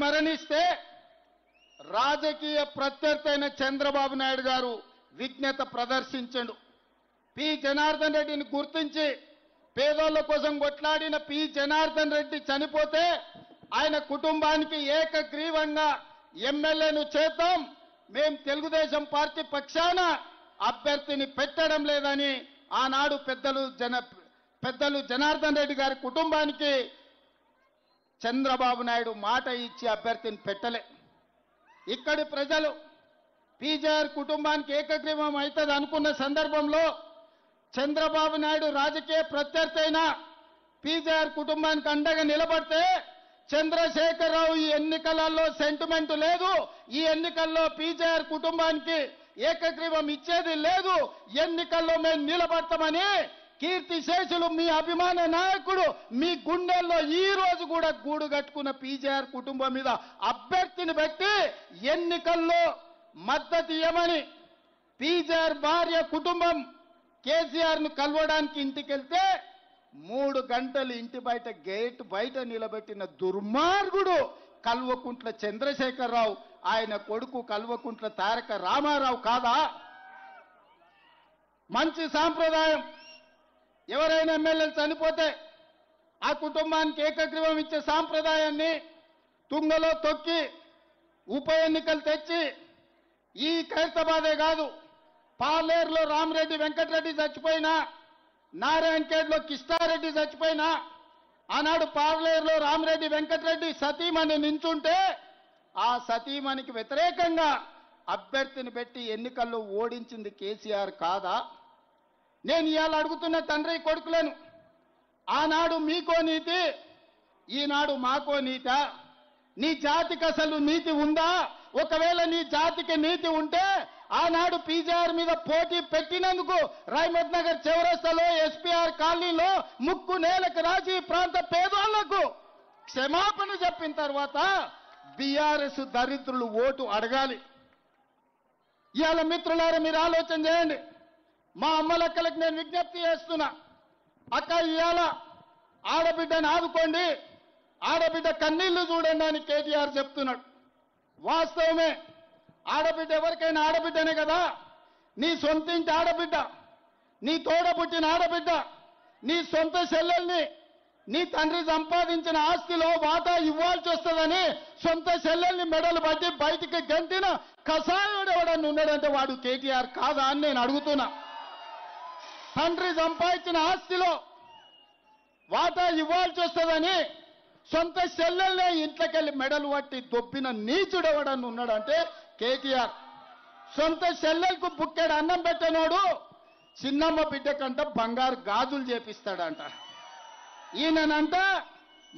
మరణిస్తే రాజకీయ ప్రత్యర్థి అయిన చంద్రబాబు నాయుడు గారు విజ్ఞత ప్రదర్శించండు. పి జనార్దన్ రెడ్డిని గుర్తించి పేదోళ్ల కోసం కొట్లాడిన పి జనార్దన్ రెడ్డి చనిపోతే ఆయన కుటుంబానికి ఏకగ్రీవంగా ఎమ్మెల్యేను చేద్దాం, మేం తెలుగుదేశం పార్టీ పక్షాన అభ్యర్థిని పెట్టడం లేదని ఆనాడు పెద్దలు జనార్దన్ రెడ్డి గారి కుటుంబానికి చంద్రబాబు నాయుడు మాట ఇచ్చి అభ్యర్థిని పెట్టలే. ఇక్కడి ప్రజలు పీజేఆర్ కుటుంబానికి ఏకగ్రీవం అవుతుంది అనుకున్న సందర్భంలో చంద్రబాబు నాయుడు రాజకీయ ప్రత్యర్థి అయిన పీజేఆర్ కుటుంబానికి అండగా నిలబడితే చంద్రశేఖరరావు ఈ ఎన్నికలలో సెంటిమెంట్ లేదు, ఈ ఎన్నికల్లో పీజేఆర్ కుటుంబానికి ఏకగ్రీవం ఇచ్చేది లేదు, ఎన్నికల్లో మేము నిలబడతామని కీర్తిశేషులు మీ అభిమాన నాయకుడు మీ గుండెల్లో ఈ రోజు కూడా గూడు కట్టుకున్న పీజేఆర్ కుటుంబం మీద అభ్యర్థిని పెట్టి ఎన్నికల్లో మద్దతు ఇవ్వమని పీజేఆర్ భార్య కుటుంబం కేసీఆర్ను కలవడానికి ఇంటికి వెళ్తే 3 గంటలు ఇంటి బయట గేట్ బయట నిలబెట్టిన దుర్మార్గుడు కల్వకుంట్ల చంద్రశేఖరరావు, ఆయన కొడుకు కల్వకుంట్ల తారక రామారావు కాదా? మంచి సాంప్రదాయం. ఎవరైనా ఎమ్మెల్యేలు చనిపోతే ఆ కుటుంబానికి ఏకగ్రీవం ఇచ్చే సాంప్రదాయాన్ని తుంగలో తొక్కి ఉప ఎన్నికలు తెచ్చి ఈ ఖైరతాబాదే కాదు, పాలేరులో రామరెడ్డి వెంకటరెడ్డి చచ్చిపోయినా, నారాయణఖేడ్లో కిష్టారెడ్డి చచ్చిపోయినా, ఆనాడు పాలేరులో రామరెడ్డి వెంకటరెడ్డి సతీమణి నించుంటే ఆ సతీమణికి వ్యతిరేకంగా అభ్యర్థిని పెట్టి ఎన్నికల్లో ఓడించింది కేసీఆర్ కాదా? నేను ఇవాళ అడుగుతున్న తండ్రి కొడుకులను, ఆనాడు మీకో నీతి, ఈనాడు మాకో నీత? నీ జాతికి అసలు నీతి ఉందా? ఒకవేళ నీ జాతికి నీతి ఉంటే ఆనాడు పీజేఆర్ మీద పోటీ పెట్టినందుకు రైమత్ నగర్ చౌరస్తాలో ఎస్పీఆర్ కాలనీలో ముక్కు నేలకు రాజీ ప్రాంత పేదోళ్లకు క్షమాపణ చెప్పిన తర్వాత బీఆర్ఎస్ దరిద్రులు ఓటు అడగాలి. ఇవాళ మిత్రులారా మీరు ఆలోచన చేయండి. మా అమ్మలక్కలకు నేను విజ్ఞప్తి చేస్తున్నా, అక్క ఇవాళ ఆడబిడ్డను ఆదుకోండి, ఆడబిడ్డ కన్నీళ్లు చూడండి అని కేటీఆర్ చెప్తున్నాడు. వాస్తవమే, ఆడబిడ్డ ఎవరికైనా ఆడబిడ్డనే కదా. నీ సొంత ఇంటి ఆడబిడ్డ, నీ తోడ పుట్టిన ఆడబిడ్డ, నీ సొంత చెల్లెల్ని నీ తండ్రి సంపాదించిన ఆస్తిలో వాటా ఇవ్వాల్సి వస్తుందని సొంత చెల్లెల్ని మెడలు పట్టి బయటికి గంటిన కసాయుడు ఎవడన్నా ఉన్నాడంటే వాడు కేటీఆర్ కాదా అని నేను అడుగుతున్నా. తండ్రి సంపాదించిన ఆస్తిలో వాటా ఇవ్వాల్సి వస్తుందని సొంత చెల్లెల్నే ఇంట్లోకెళ్ళి మెడలు పట్టి దొబ్బిన నీచుడు ఎవడన్నా ఉన్నాడంటే కేటీఆర్. సొంత చెల్లెలకు బుక్కెడు అన్నం పెట్టనోడు చిన్నమ్మ బిడ్డ కంట బంగారు గాజులు చేపిస్తాడంట. ఈయనంట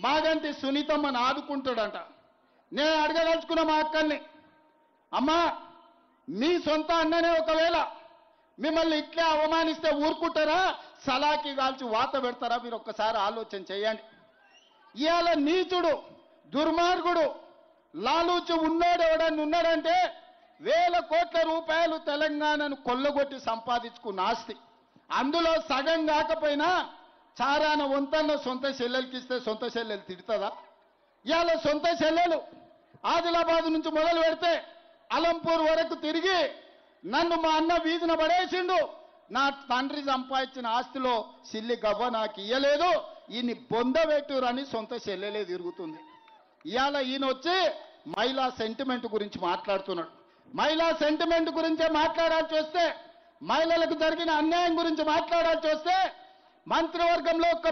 మాగంటి సునీతమ్మని ఆదుకుంటాడంట. నేను అడగదలుచుకున్న మా అక్కల్ని, అమ్మా మీ సొంత అన్ననే ఒకవేళ మిమ్మల్ని ఇట్లే అవమానిస్తే ఊరుకుంటారా, సలాకి కాల్చి వాత పెడతారా? మీరు ఒక్కసారి ఆలోచన చేయండి. ఇవాళ నీచుడు దుర్మార్గుడు లాలూచి ఉన్నాడు ఎవడన్నా ఉన్నాడంటే వేల కోట్ల రూపాయలు తెలంగాణను కొల్లగొట్టి సంపాదించుకున్న ఆస్తి, అందులో సగం కాకపోయినా చారాన వంతన్న సొంత చెల్లెలకి ఇస్తే సొంత చెల్లెలు తిడుతుందా? ఇవాళ సొంత చెల్లెలు ఆదిలాబాద్ నుంచి మొదలు పెడితే అలంపూర్ వరకు తిరిగి నన్ను మా అన్న వీధిన పడేసిండు, నా తండ్రి సంపాదించిన ఆస్తిలో సిల్లి గవ్వ నాకు ఇయ్యలేదు, ఈయన్ని బొందబెట్టురని సొంత చెల్లెలే తిరుగుతుంది. ఇవాళ ఈయన వచ్చి మహిళా సెంటిమెంట్ గురించి మాట్లాడుతున్నాడు. మహిళా సెంటిమెంట్ గురించే మాట్లాడాల్సి వస్తే, మహిళలకు జరిగిన అన్యాయం గురించి మాట్లాడాల్సి వస్తే మంత్రివర్గంలో ఒక